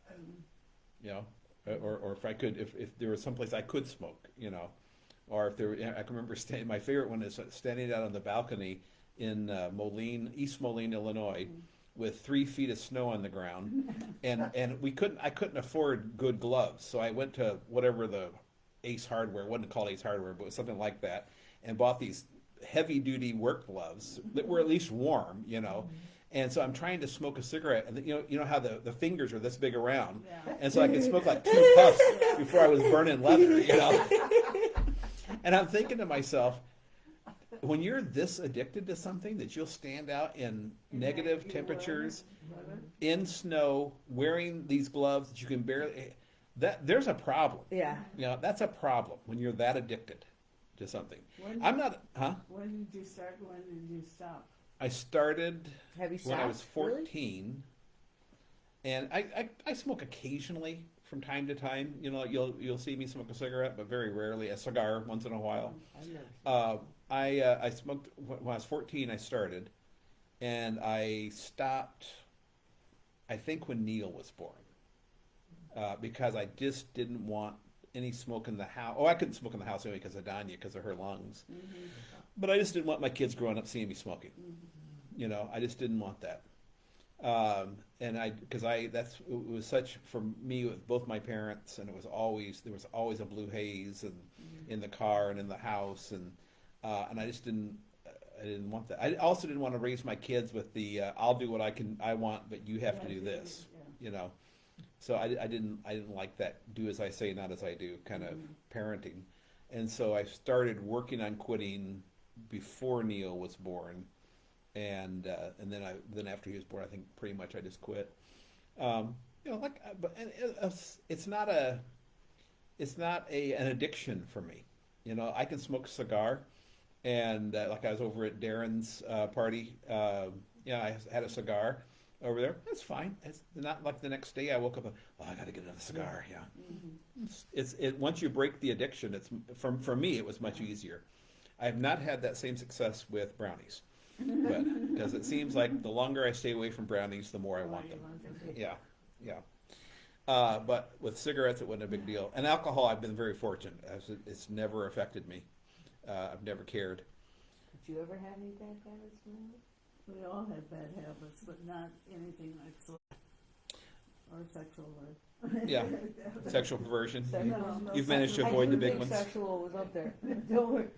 Or if I could, if there was someplace I could smoke, or if there. I can remember my favorite one is standing out on the balcony in East Moline, Illinois, with 3 feet of snow on the ground, and I couldn't afford good gloves, so I went to whatever the Ace Hardware, wasn't called Ace Hardware, but it was something like that, and bought these heavy duty work gloves that were at least warm, And so I'm trying to smoke a cigarette, and you know how the fingers are this big around, and so I could smoke like 2 puffs before I was burning leather, And I'm thinking to myself, when you're this addicted to something that you'll stand out in negative temperatures, in snow, wearing these gloves that you can barely, there's a problem. Yeah. That's a problem when you're that addicted to something. When did you start? When did you stop? I started Have you when I was stopped? 14, and I smoke occasionally from time to time. You'll see me smoke a cigarette, but very rarely. A cigar once in a while. I smoked when I was 14. I started, and I stopped. I think when Neil was born, because I just didn't want any smoke in the house. Oh, I couldn't smoke in the house anyway because of Danya, because of her lungs. But I just didn't want my kids growing up seeing me smoking. I just didn't want that. It was such for me with both my parents, and there was always a blue haze and in the car and in the house, and I just didn't want that. I also didn't want to raise my kids with the I'll do what I want, but you have to do this. So I didn't like that do as I say, not as I do kind of parenting, and so I started working on quitting before Neil was born, and then after he was born, I think pretty much I just quit. It's not an addiction for me. I can smoke a cigar, and like I was over at Darren's party. I had a cigar over there. That's fine. It's not like the next day I woke up and, I got to get another cigar. Yeah. It's once you break the addiction, it's for me it was much easier. I have not had that same success with brownies, because it seems like the longer I stay away from brownies, the more I want them. Yeah. But with cigarettes, it wasn't a big deal. And alcohol, I've been very fortunate. It's never affected me. I've never cared. Did you ever have any bad habits, man? We all have bad habits, but not anything like or sexual. Yeah. Sexual perversion. No, no You've managed to I avoid do the big think ones. sexual was up there. Don't worry.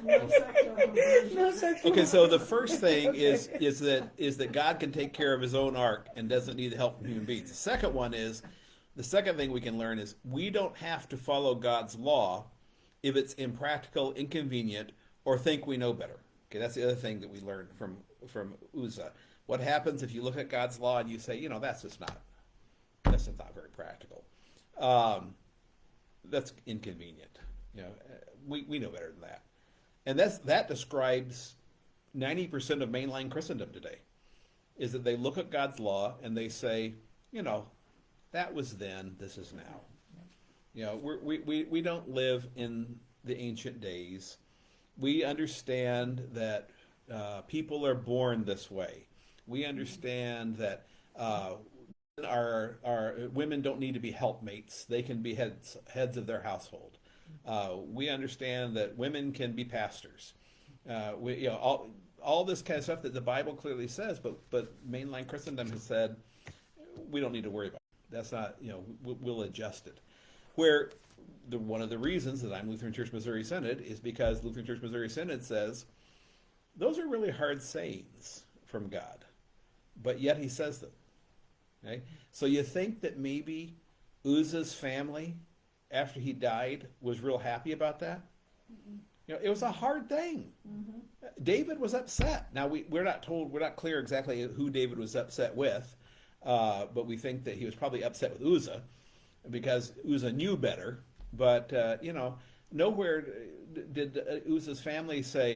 no sexual perversion. No sexual. Okay, so the first thing is that God can take care of His own ark and doesn't need the help from human beings. The second one is the second thing we can learn is we don't have to follow God's law if it's impractical, inconvenient, or think we know better. Okay, that's the other thing that we learned from Uzzah. What happens if you look at God's law and you say, that's just not very practical. That's inconvenient. We know better than that. And that describes 90% of mainline Christendom today, is that they look at God's law and they say, that was then, this is now. We don't live in the ancient days. We understand that people are born this way. We understand that our women don't need to be helpmates. They can be heads of their household. We understand that women can be pastors. All this kind of stuff that the Bible clearly says, but mainline Christendom has said we don't need to worry about it. That's not, we'll adjust it. Where one of the reasons that I'm Lutheran Church Missouri Synod is because Lutheran Church Missouri Synod says those are really hard sayings from God, but yet He says them. Okay? So you think that maybe Uzzah's family, after he died, was real happy about that? It was a hard thing. Mm-hmm. David was upset. Now we're not clear exactly who David was upset with, but we think that he was probably upset with Uzzah because Uzzah knew better. But nowhere did Uzzah's family say,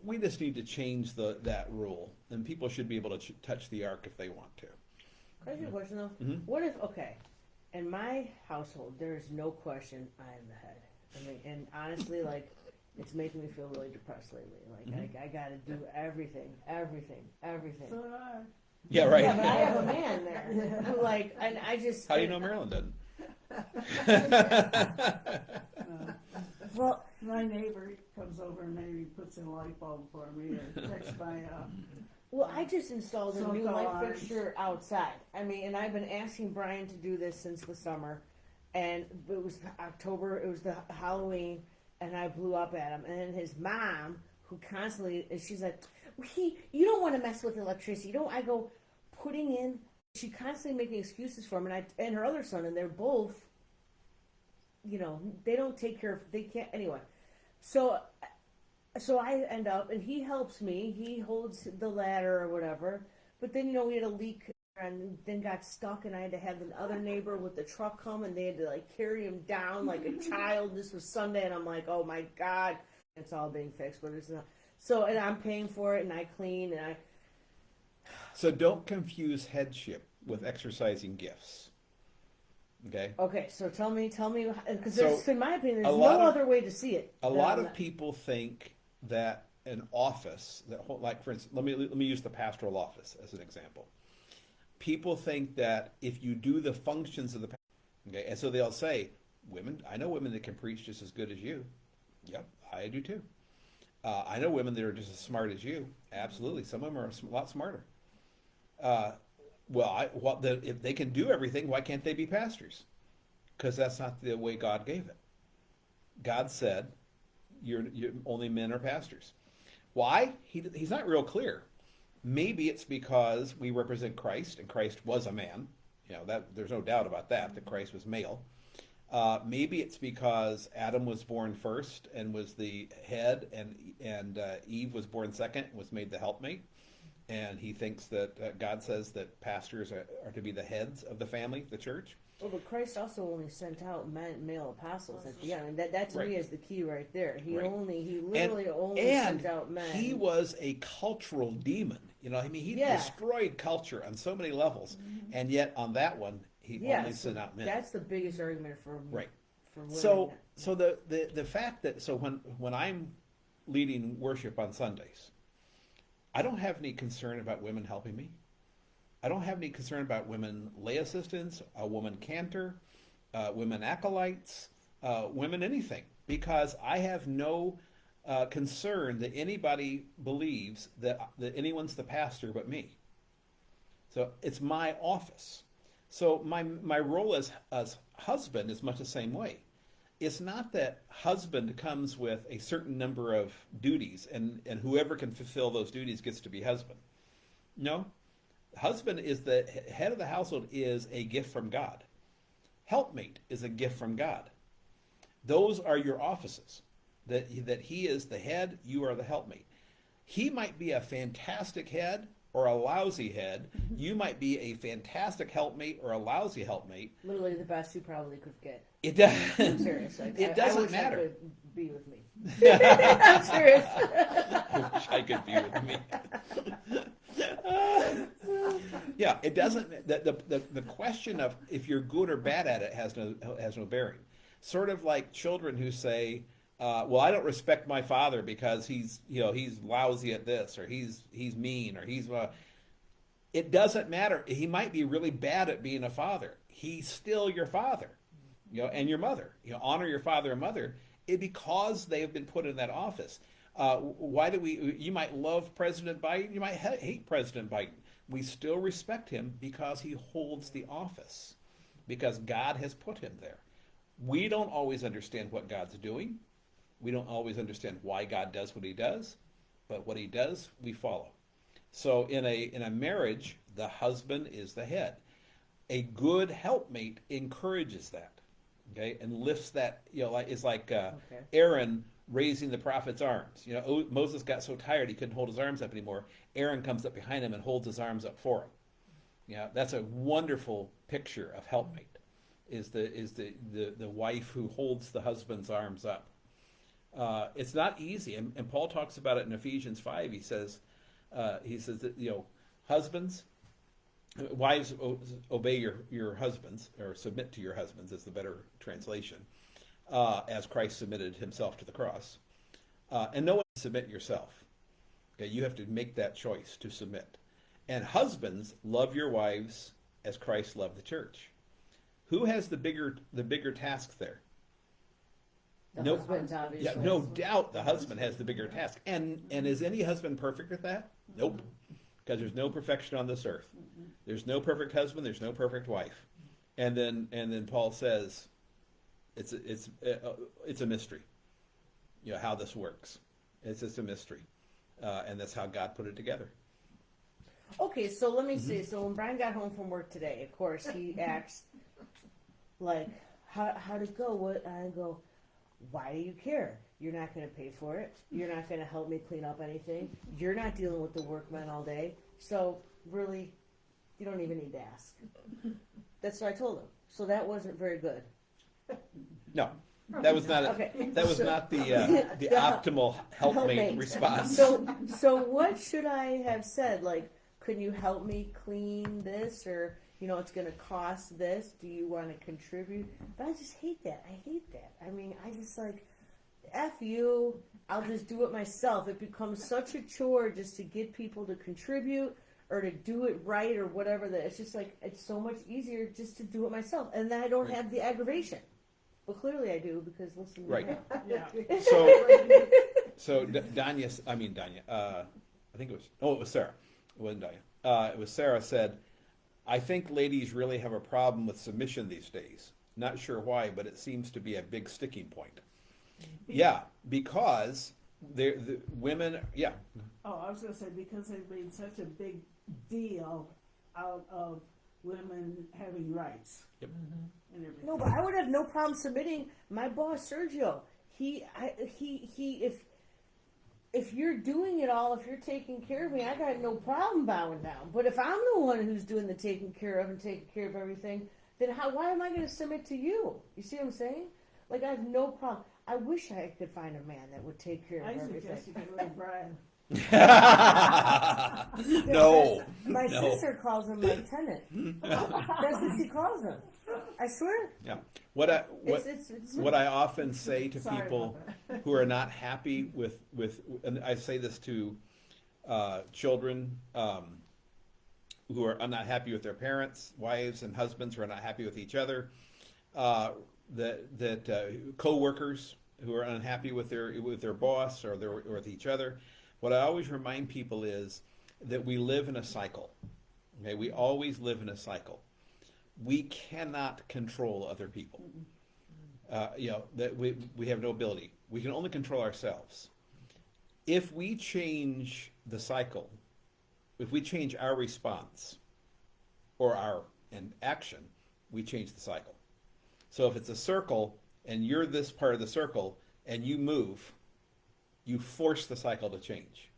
we just need to change that rule, and people should be able to touch the ark if they want to. Can I ask you a question though? Mm-hmm. What if, in my household, there's no question I'm the head. I mean, and honestly, it's making me feel really depressed lately. I got to do everything. So do I. Yeah, right. Yeah, but I have a man there. And I just. How do you know Marilyn doesn't? Well, my neighbor comes over and maybe puts in a light bulb for me or checks my well, I just installed a new So-called light ours. fixture outside. I mean, and I've been asking Brian to do this since the summer, and it was October. It was the Halloween, and I blew up at him. And then his mom, who constantly, she's like, "You don't want to mess with electricity." I go putting in. She constantly making excuses for him, and her other son, and they're both, they don't take care of. They can't anyway. So I end up, and he helps me. He holds the ladder or whatever. But then, we had a leak and then got stuck, and I had to have the other neighbor with the truck come, and they had to, carry him down like a child. This was Sunday, and I'm like, oh, my God. It's all being fixed, but it's not. So, and I'm paying for it, and I clean, and So don't confuse headship with exercising gifts. Okay? Okay, so tell me, because in my opinion, a there's no lot of- other way to see it. A lot of people think that an office, for instance, let me use the pastoral office as an example. People think that if you do the functions of the, okay, and so they'll say, I know women that can preach just as good as you. Yep, I do too. I know women that are just as smart as you. Absolutely, some of them are a lot smarter. If they can do everything, why can't they be pastors? Because that's not the way God gave it. God said, "You're only men are pastors." Why? He's not real clear. Maybe it's because we represent Christ, and Christ was a man. That there's no doubt about that Christ was male. Maybe it's because Adam was born first and was the head, and Eve was born second and was made the helpmate. And he thinks that God says that pastors are to be the heads of the family, the church. Well, but Christ also only sent out male apostles at the end. I mean, that to me is the key right there. He literally only sent out men. He was a cultural demon. He destroyed culture on so many levels, and yet on that one, he only sent out men. That's the biggest argument for right. For women. So the fact that when I'm leading worship on Sundays, I don't have any concern about women helping me. I don't have any concern about women lay assistants, a woman cantor, women acolytes, women anything, because I have no concern that anybody believes that anyone's the pastor but me. So it's my office. So my role as husband is much the same way. It's not that husband comes with a certain number of duties and whoever can fulfill those duties gets to be husband. No. Husband is the head of the household, is a gift from God. Helpmate is a gift from God. Those are your offices. That he is the head, you are the helpmate. He might be a fantastic head or a lousy head. You might be a fantastic helpmate or a lousy helpmate. Literally the best you probably could get. It does. I'm serious. It doesn't I wish matter. I could be with me. I'm serious. I wish I could be with me. Yeah, it doesn't. The question of if you're good or bad at it has no bearing. Sort of like children who say, "Well, I don't respect my father because he's lousy at this, or he's mean, or he's." It doesn't matter. He might be really bad at being a father. He's still your father, and your mother. Honor your father and mother because they have been put in that office. Why do we? You might love President Biden. You might hate President Biden. We still respect him because he holds the office, because God has put him there. We don't always understand what God's doing. We don't always understand why God does what he does, but what he does, we follow. So in a marriage, the husband is the head. A good helpmate encourages that, okay, and lifts that. It's like Aaron raising the prophet's arms. Moses got so tired he couldn't hold his arms up anymore. Aaron comes up behind him and holds his arms up for him. That's a wonderful picture of helpmate. Is the wife who holds the husband's arms up. It's not easy, and Paul talks about it in Ephesians 5. He says that husbands, wives, obey your husbands, or submit to your husbands is the better translation, as Christ submitted himself to the cross, and no one submit yourself. Okay, you have to make that choice to submit. And husbands, love your wives as Christ loved the church. Who has the bigger task there? The husband's obviously. Yeah, no doubt the husband has the bigger task. And is any husband perfect at that? Nope. Because there's no perfection on this earth. There's no perfect husband, there's no perfect wife. And then Paul says it's a mystery. How this works. It's just a mystery. And that's how God put it together. Okay, so let me see. So when Brian got home from work today, of course, he asked, like, how'd it go? What? I go, why do you care? You're not going to pay for it. You're not going to help me clean up anything. You're not dealing with the workmen all day. So really, you don't even need to ask. That's what I told him. So that wasn't very good. No, that was not. Okay. That was not the optimal helpmate response. So what should I have said? Like, can you help me clean this, or it's going to cost this? Do you want to contribute? But I just hate that. I hate that. I mean, I just like, F you. I'll just do it myself. It becomes such a chore just to get people to contribute or to do it right or whatever. That it's just like, it's so much easier just to do it myself, and then I don't have the aggravation. Well, clearly I do, because listen. Right. Yeah. So Danya. I think it was Sarah. It wasn't Danya. It was Sarah said, I think ladies really have a problem with submission these days. Not sure why, but it seems to be a big sticking point. Yeah, because the women. Yeah. Oh, I was going to say, because they've made such a big deal out of women having rights. Yep. And everything. No, but I would have no problem submitting. My boss, Sergio, if you're doing it all, if you're taking care of me, I got no problem bowing down. But if I'm the one who's doing the taking care of and taking care of everything, then why am I going to submit to you? You see what I'm saying? Like, I have no problem. I wish I could find a man that would take care of I everything. suggest you get rid of Brian. No. My sister calls him my tenant. That's what she calls him. I swear. Yeah. What It's I often say to Sorry people about who are not happy with, and I say this to children who are not happy with their parents, wives and husbands who are not happy with each other, that co-workers who are unhappy with their boss or with each other, what I always remind people is that we live in a cycle. Okay, we always live in a cycle. We cannot control other people. That we have no ability. We can only control ourselves. If we change the cycle, if we change our response or our action, we change the cycle. So if it's a circle and you're this part of the circle and you move, you force the cycle to change.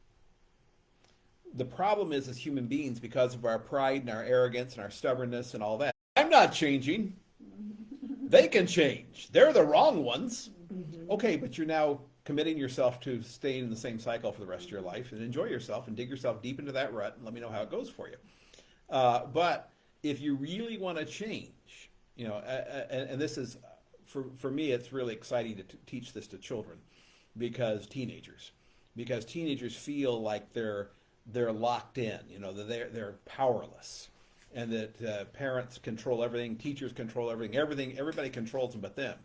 The problem is, as human beings, because of our pride and our arrogance and our stubbornness and all that, I'm not changing. They can change. They're the wrong ones. Okay, but you're now committing yourself to staying in the same cycle for the rest of your life, and enjoy yourself and dig yourself deep into that rut and let me know how it goes for you. But if you really want to change, and this is, for me, it's really exciting to teach this to children, because teenagers feel like they're locked in, they're powerless, and that parents control everything, teachers control everything, everybody controls them but them.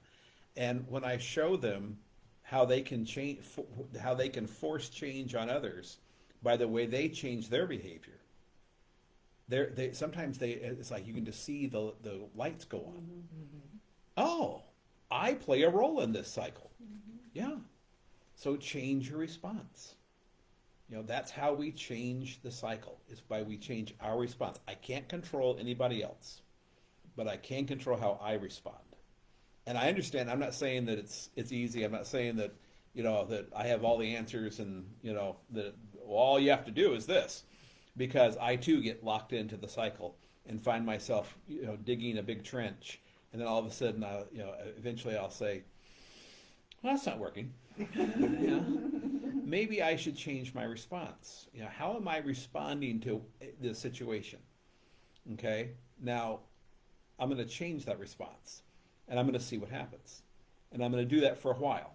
And when I show them how they can change, how they can force change on others by the way they change their behavior, sometimes it's like you can just see the lights go on. Oh, I play a role in this cycle. Yeah. So change your response. That's how we change the cycle, is by we change our response. I can't control anybody else, but I can control how I respond. And I understand, I'm not saying that it's easy. I'm not saying that, that I have all the answers and, that all you have to do is this. Because I too get locked into the cycle and find myself, digging a big trench. And then all of a sudden, eventually I'll say, well, that's not working. Maybe I should change my response. How am I responding to the situation? Okay, now I'm going to change that response, and I'm going to see what happens, and I'm going to do that for a while,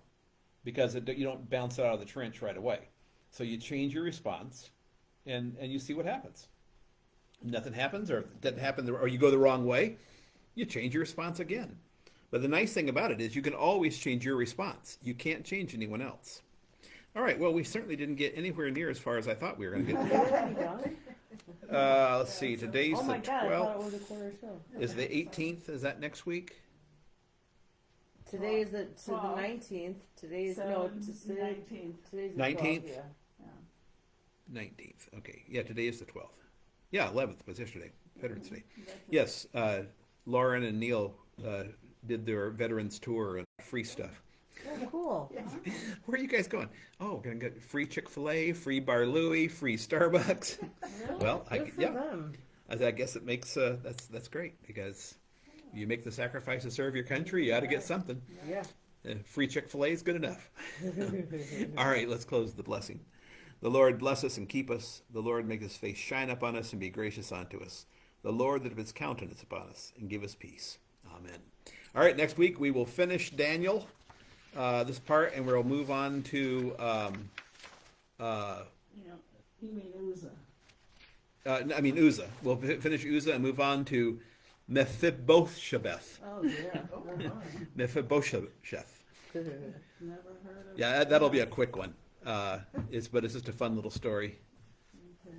because you don't bounce it out of the trench right away. So you change your response, and you see what happens. If nothing happens, or it doesn't happen, or you go the wrong way, you change your response again. But the nice thing about it is you can always change your response. You can't change anyone else. All right, well, we certainly didn't get anywhere near as far as I thought we were going to get. Let's see, today's the 12th. I thought it was a quarter show. Is the 18th, is that next week? Today is the 19th. Today's no, today, 19th. today's the 19th? 12th, yeah. 19th, okay. Yeah, today is the 12th. Yeah, 11th was yesterday, Veterans Day. Yes, Lauren and Neil did their Veterans Tour and free stuff. Oh, cool. Where are you guys going? Oh, we're going to get free Chick-fil-A, free Bar Louie, free Starbucks. Really? Well, Good for them. I guess it makes, that's great, because you make the sacrifice to serve your country, you ought to get something. Yeah. Free Chick-fil-A is good enough. All right, let's close the blessing. The Lord bless us and keep us. The Lord make his face shine upon us and be gracious unto us. The Lord lift up his countenance upon us and give us peace. Amen. All right, next week we will finish Daniel, this part, and we'll move on to You mean Uzzah. Uzzah. We'll finish Uzzah and move on to Mephibosheth. Oh, yeah. Mephibosheth. Never heard of Yeah, that'll be a quick one. But it's just a fun little story. Okay.